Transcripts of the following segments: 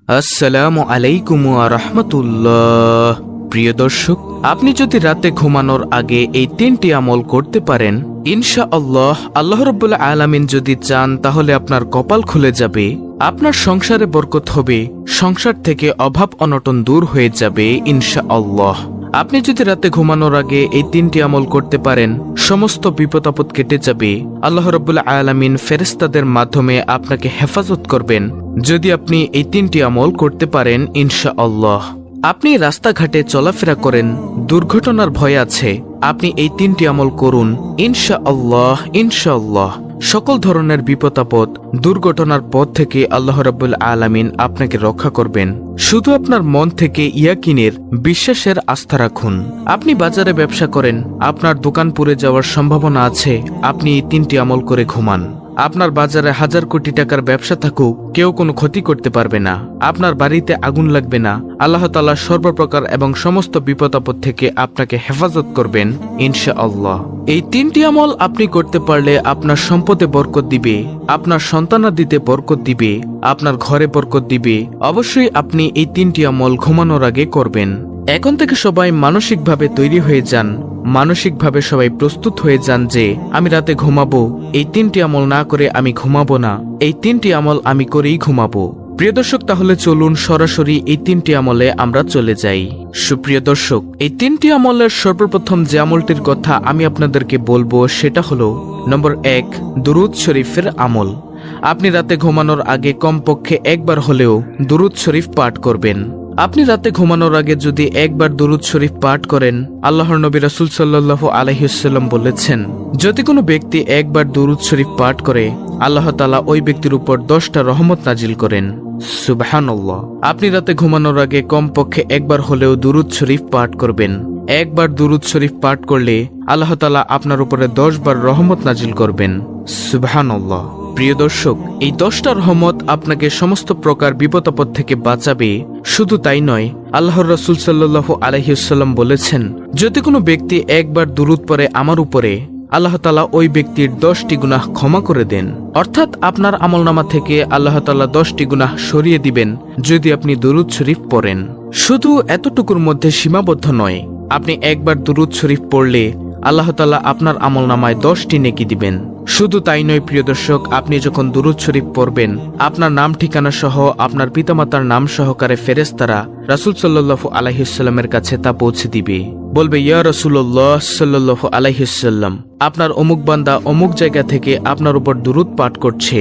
আসসালামু আলাইকুম ওয়া রাহমাতুল্লাহ। প্রিয় দর্শক, আপনি যদি রাতে ঘুমানোর আগে এই 3টি আমল করতে পারেন, ইনশাআল্লাহ আল্লাহ রাব্বুল আলামিন যদি চান তাহলে আপনার কপাল খুলে যাবে, আপনার সংসারে বরকত হবে, সংসার থেকে অভাব অনটন দূর হয়ে যাবে ইনশাআল্লাহ। আপনি যদি রাতে ঘুমানোর আগে এই 3টি আমল করতে পারেন, সমস্ত বিপদ আপদ কেটে যাবে। আল্লাহ রাব্বুল আলামিন ফেরেশতাদের মাধ্যমে আপনাকে হেফাজত করবেন যদি আপনি এই 3টি আমল করতে পারেন ইনশাআল্লাহ। আপনি রাস্তাঘাটে চলাফেরা করেন, দুর্ঘটনার ভয় আছে, আপনি এই 3টি আমল করুন ইনশাআল্লাহ। ইনশাআল্লাহ সকল ধরনের বিপদ আপদ দুর্ঘটনার পথ থেকে আল্লাহ রাব্বুল আলামিন আপনাকে রক্ষা করবেন। শুধু আপনার মন থেকে ইয়াকিনের বিশ্বাসের আস্থা রাখুন। আপনি বাজারে ব্যবসা করেন, আপনার দোকান পুড়ে যাওয়ার সম্ভাবনা আছে, আপনি এই 3টি আমল করে ঘুমান। আপনার বাজারে 1000 কোটি টাকার ব্যবসা থাকুক, কেউ কোনো ক্ষতি করতে পারবে না, আপনার বাড়িতে আগুন লাগবে না। আল্লাহ তাআলা সর্বপ্রকার এবং সমস্ত বিপদ আপদ থেকে আপনাকে হেফাজত করবেন ইনশাআল্লাহ। এই 3টি আমল আপনি করতে পারলে আপনার সম্পদে বরকত দিবে, আপনার সন্তানাদিতে বরকত দিবে, আপনার ঘরে বরকত দিবে। অবশ্যই আপনি এই 3টি আমল ঘুমানোর আগে করবেন। এখন থেকে সবাই মানসিকভাবে তৈরি হয়ে যান, মানসিকভাবে সবাই প্রস্তুত হয়ে যান যে আমি রাতে ঘুমাবো, এই 3টি আমল না করে আমি ঘুমাবো না, এই 3টি আমল আমি করেই ঘুমাবো। প্রিয় দর্শক, তাহলে চলুন সরাসরি এই 3টি আমলে আমরা চলে যাই। সুপ্রিয় দর্শক, এই 3টি আমলের সর্বপ্রথম যে আমলটির কথা আমি আপনাদেরকে বলবো সেটা হলো নম্বর 1, দুরুদ শরীফের আমল। আপনি রাতে ঘুমানোর আগে কমপক্ষে একবার হলেও দুরুদ শরীফ পাঠ করবেন। আপনি রাতে ঘুমানোর আগে যদি একবার দুরুদ শরীফ পাঠ করেন, আল্লাহর নবী রাসূল সাল্লাল্লাহু আলাইহি ওয়াসাল্লাম বলেছেন, যদি কোনো ব্যক্তি একবার দুরুদ শরীফ পাঠ করে, আল্লাহ তাআলা ওই ব্যক্তির উপর 10টা রহমত নাজিল করেন। সুবহানাল্লাহ। আপনি রাতে ঘুমানোর আগে কমপক্ষে একবার হলেও দুরুদ শরীফ পাঠ করবেন। একবার দুরুদ শরীফ পাঠ করলে আল্লাহ তাআলা আপনার উপরে 10 বার রহমত নাজিল করবেন। সুবহানাল্লাহ। প্রিয় দর্শক, এই 10টা রহমত আপনাকে সমস্ত প্রকার বিপদ আপদ থেকে বাঁচাবে। শুধু তাই নয়, আল্লাহর রাসূল সাল্লাল্লাহু আলাইহি ওয়াসাল্লাম বলেছেন, যদি কোনো ব্যক্তি একবার দুরুদ পড়ে আমার উপরে, আল্লাহ তাআলা ওই ব্যক্তির 10টি গুনাহ ক্ষমা করে দেন। অর্থাৎ আপনার আমলনামা থেকে আল্লাহ তাআলা 10টি গুনাহ সরিয়ে দিবেন যদি আপনি দুরুদ শরীফ পড়েন। শুধু এতটুকুর মধ্যে সীমাবদ্ধ নয়, আপনি একবার দুরুদ শরীফ পড়লে আল্লাহ তাআলা আপনার আমলনামায় 10টি নেকি দিবেন। শুধু তাই নয় প্রিয় দর্শক, আপনি যখন দুরুদ শরীফ পড়বেন, আপনার নাম ঠিকানা সহ আপনার পিতামাতার নাম সহকারে ফেরেশতারা রাসূল সাল্লাল্লাহু আলাইহি ওয়াসাল্লামের কাছে তা পৌঁছে দিবে। বলবে, ইয়া রাসূলুল্লাহ সাল্লাল্লাহু আলাইহি ওয়াসাল্লাম, আপনার অমুক বান্দা অমুক জায়গা থেকে আপনার উপর দুরুদ পাঠ করছে।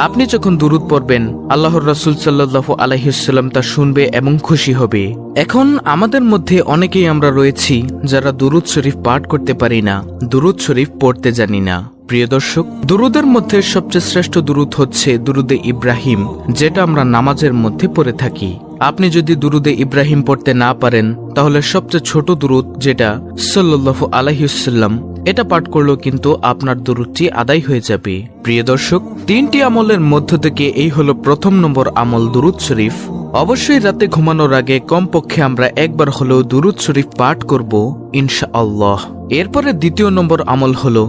আপনি যখন দুরুদ পড়বেন, আল্লাহর রাসূল সাল্লাল্লাহু আলাইহি ওয়াসাল্লাম তা শুনবে এবং খুশি হবে। এখন আমাদের মধ্যে অনেকেই আমরা রয়েছি যারা দুরুদ শরীফ পাঠ করতে পারি না, দুরুদ শরীফ পড়তে জানি না। প্রিয় দর্শক, দুরুদের মধ্যে সবচেয়ে শ্রেষ্ঠ দুরুদ হচ্ছে দুরুদে ইব্রাহিম, যেটা আমরা নামাজের মধ্যে পড়ে থাকি। আপনি যদি দুরুদে ইব্রাহিম পড়তে না পারেন, তাহলে সবচেয়ে ছোট দুরুদ যেটা সাল্লাল্লাহু আলাইহি ওয়াসাল্লাম, এটা পাঠ করলেও কিন্তু আপনার দুরুদটি আদায় হয়ে যাবে। প্রিয় দর্শক, 3টি আমলের মধ্য থেকে এই হলো প্রথম নম্বর আমল, দুরুদ শরীফ। অবশ্যই রাতে ঘুমানোর আগে কমপক্ষে আমরা একবার হলেও দুরুদ শরীফ পাঠ করব ইনশাআল্লাহ। এরপরে দ্বিতীয় নম্বর আমল হলো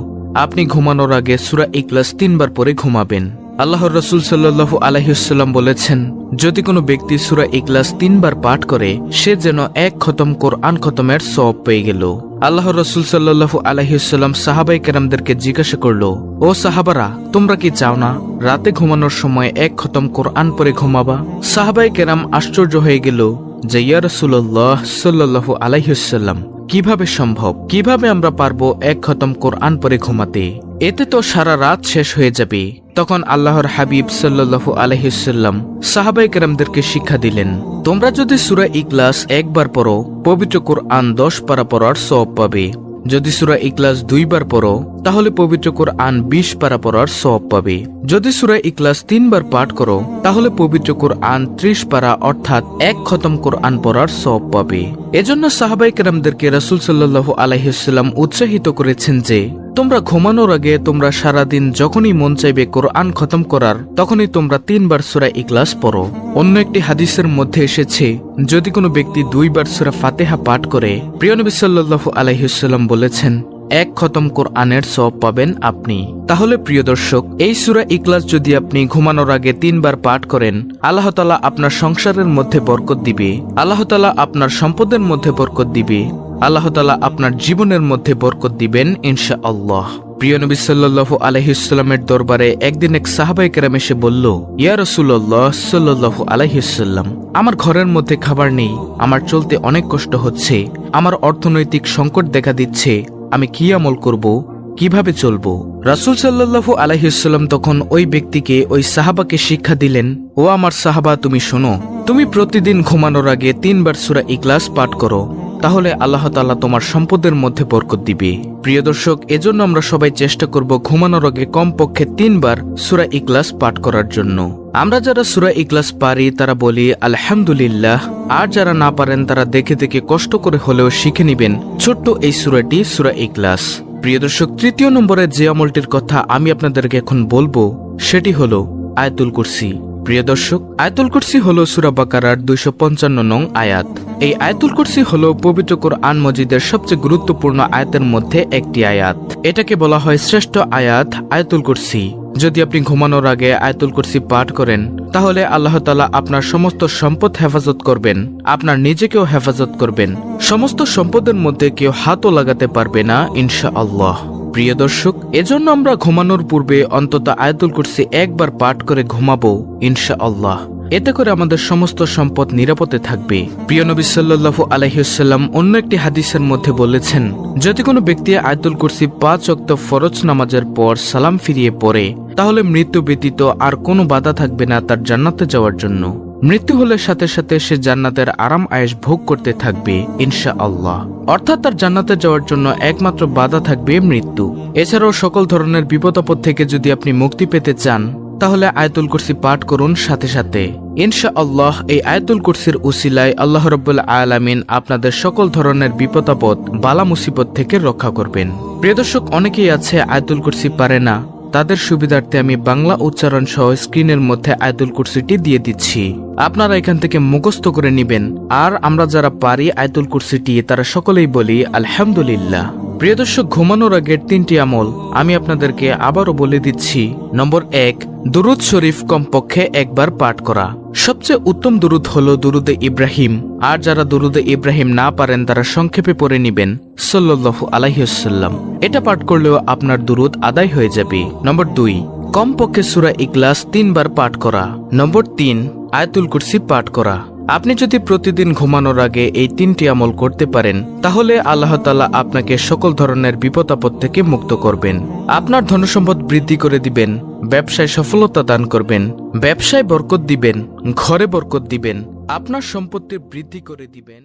আপনি ঘুমানোর আগে সূরা ইখলাস 3 বার পড়ে ঘুমাবেন। আল্লাহর রাসূল সাল্লাল্লাহু আলাইহি ওয়াসাল্লাম বলেছেন, যদি কোনো ব্যক্তি সূরা ইখলাস 3 বার পাঠ করে, সে যেন 1 খতম কোরআন খতমের সওয়াব পেয়ে গেল। আল্লাহর রাসূল সাল্লাল্লাহু আলাইহি ওয়াসাল্লাম সাহাবায়ে কেরামদেরকে জিজ্ঞাসা করলো, ও সাহাবারা, তোমরা কি চাও না রাতে ঘুমানোর সময় 1 খতম কোরআন পড়ে ঘুমাবা? সাহাবায়ে কেরাম আশ্চর্য হয়ে গেল যে, ইয়া রাসূলুল্লাহ সাল্লাল্লাহু আলাইহি ওয়াসাল্লাম, কিভাবে সম্ভব? কিভাবে আমরা পারবো 1 খতম কোরআন পড়ে ঘুমাতে? এতে তো সারা রাত শেষ হয়ে যাবে। তখন আল্লাহর হাবিব সাল্লাল্লাহু আলাইহি ওয়াসাল্লাম সাহাবায়ে কেরামদেরকে শিক্ষা দিলেন, তোমরা যদি সূরা ইখলাস একবার পড়ো, পবিত্র কোরআন 10 পারা পড়ার সওয়াব পাবে। যদি সূরা ইখলাস 2 বার পড়ো, তাহলে পবিত্র কোরআন 20 পারা পড়ার সওয়াব পাবে। যদি সূরা ইখলাস 3 বার পাঠ করো, তাহলে পবিত্র কোরআন 30 পারা অর্থাৎ 1 খতম কোরআন পড়ার সওয়াব পাবে। এজন্য সাহাবায়ে কেরামদেরকে রাসূল সাল্লাল্লাহু আলাইহি ওয়াসাল্লাম উৎসাহিত করেছেন যে, তোমরা ঘুমানোর আগে তোমরা সারাদিন যখনই মন চাইবে কোরআন খতম করার, তখনই তোমরা 3 বার সূরা ইখলাস পড়ো। অন্য একটি হাদিসের মধ্যে এসেছে, যদি কোনো ব্যক্তি 2 বার সূরা ফাতিহা পাঠ করে, প্রিয় নবী সাল্লাল্লাহু আলাইহি ওয়াসাল্লাম বলেছেন, এক খতম কোরআনের সওয়াব পাবেন আপনি। তাহলে প্রিয় দর্শক, এই সূরা ইখলাস যদি আপনি ঘুমানোর আগে 3 বার পাঠ করেন, আল্লাহ তাআলা আপনার সংসারের মধ্যে বরকত দিবে, আল্লাহ তাআলা আপনার সম্পদের মধ্যে বরকত দিবে, আল্লাহ তাআলা আপনার জীবনের মধ্যে বরকত দিবেন ইনশাআল্লাহ। প্রিয় নবী সাল্লাল্লাহু আলাইহি ওয়াসাল্লামের দরবারে একদিন এক সাহাবায়ে কেরাম এসে বলল, ইয়া রাসূলুল্লাহ সাল্লাল্লাহু আলাইহি ওয়াসাল্লাম, আমার ঘরের মধ্যে খাবার নেই, আমার চলতে অনেক কষ্ট হচ্ছে, আমার অর্থনৈতিক সংকট দেখা দিচ্ছে, আমি কি আমল করব, কিভাবে চলবো? রাসূল সাল্লাল্লাহু আলাইহি ওয়াসাল্লাম তখন ওই ব্যক্তিকে, ওই সাহাবাকে শিক্ষা দিলেন, ও আমার সাহাবা, তুমি শোনো, তুমি প্রতিদিন ঘুমানোর আগে 3 বার সূরা ইখলাস পাঠ করো, তাহলে আল্লাহ তাআলা তোমার সম্পদের মধ্যে বরকত দিবে। প্রিয় দর্শক, এজন্য আমরা সবাই চেষ্টা করব ঘুমানোর আগে কমপক্ষে 3 বার সূরা ইখলাস পাঠ করার জন্য। আমরা যারা সূরা ইখলাস পারি তারা বলি আলহামদুলিল্লাহ, আর যারা না পারেন তারা দেখে দেখে কষ্ট করে হলেও শিখে নেবেন ছোট্ট এই সূরাটি, সূরা ইখলাস। প্রিয় দর্শক, 3য় নম্বরে যে আমলটির কথা আমি আপনাদেরকে এখন বলবো সেটি হলো আয়াতুল কুরসি। প্রিয় দর্শক, আয়াতুল কুরসি হলো সূরা বাকারার 255 নং আয়াত। এই আয়াতুল কুরসি হলো পবিত্র কোরআন মজিদের সবচেয়ে গুরুত্বপূর্ণ আয়াতের মধ্যে একটি আয়াত। এটাকে বলা হয় শ্রেষ্ঠ আয়াত, আয়াতুল কুরসি। যদি আপনি ঘুমানোর আগে আয়াতুল কুরসি পাঠ করেন, তাহলে আল্লাহ তাআলা আপনার সমস্ত সম্পদ হেফাজত করবেন, আপনার নিজেকেও হেফাজত করবেন, সমস্ত সম্পদের মধ্যে কেউ হাতও লাগাতে পারবে না ইনশাআল্লাহ। প্রিয় দর্শক, এজন্য আমরা ঘুমানোর পূর্বে অন্তত আয়াতুল কুরসি একবার পাঠ করে ঘুমাবো ইনশাআল্লাহ। এতে করে আমাদের সমস্ত সম্পদ নিরাপদে থাকবে। প্রিয় নবী সাল্লাল্লাহু আলাইহি ওয়াসাল্লাম অন্য একটি হাদিসের মধ্যে বলেছেন, যদি কোনো ব্যক্তি আয়াতুল কুরসি 5 ওয়াক্ত ফরজ নামাজের পর সালাম ফিরিয়ে পড়ে, তাহলে মৃত্যু ব্যতীত আর কোনো বাধা থাকবে না তার জান্নাতে যাওয়ার জন্য। মৃত্যু হলে সাথে সাথে সে জান্নাতের আরাম আয়েশ ভোগ করতে থাকবে ইনশাআল্লাহ। অর্থাৎ তার জান্নাতে যাওয়ার জন্য একমাত্র বাধা থাকবে মৃত্যু। এছাড়াও সকল ধরনের বিপদ আপদ থেকে যদি আপনি মুক্তি পেতে চান, তাহলে আয়াতুল কুরসি পাঠ করুন সাথে সাথে ইনশাআল্লাহ। এই আয়াতুল কুরসির উসিলায় আল্লাহ রাব্বুল আলামিন আপনাদের সকল ধরনের বিপদ আপদ, বালা মুসিবত থেকে রক্ষা করবেন। প্রিয় দর্শক, অনেকেই আছে আয়াতুল কুরসি পারে না, তাদের সুবিধার্থে আমি বাংলা উচ্চারণ সহ স্ক্রিনের মধ্যে আয়াতুল কুরসিটি দিয়ে দিচ্ছি, আপনারা এখান থেকে মুখস্থ করে নেবেন। আর আমরা যারা পারি আয়াতুল কুরসিটি, তারা সকলেই বলি আলহামদুলিল্লাহ। প্রিয় দর্শক, ঘুমানোর আগের 3টি আমল আমি আপনাদেরকে আবারও বলে দিচ্ছি। নম্বর 1, দুরুদ শরীফ কমপক্ষে একবার পাঠ করা। সবচেয়ে উত্তম দুরুদ হলো দুরুদে ইব্রাহিম। আর যারা দুরুদে ইব্রাহিম না পারেন তারা সংক্ষেপে পড়ে নেবেন সাল্লাল্লাহু আলাইহি ওয়াসাল্লাম। এটা পাঠ করলেও আপনার দুরুদ আদায় হয়ে যাবে। নম্বর 2, কমপক্ষে সূরা ইখলাস 3 বার পাঠ করা। নম্বর 3, আয়াতুল কুরসি পাঠ করা। আপনি যদি প্রতিদিন ঘুমানোর আগে এই 3টি আমল করতে পারেন, তাহলে আল্লাহ তাআলা আপনাকে সকল ধরনের বিপদ আপদ থেকে মুক্ত করবেন, আপনার ধনসম্পদ বৃদ্ধি করে দিবেন, ব্যবসায় সফলতা দান করবেন, ব্যবসায় বরকত দিবেন, ঘরে বরকত দিবেন, আপনার সম্পত্তি বৃদ্ধি করে দিবেন।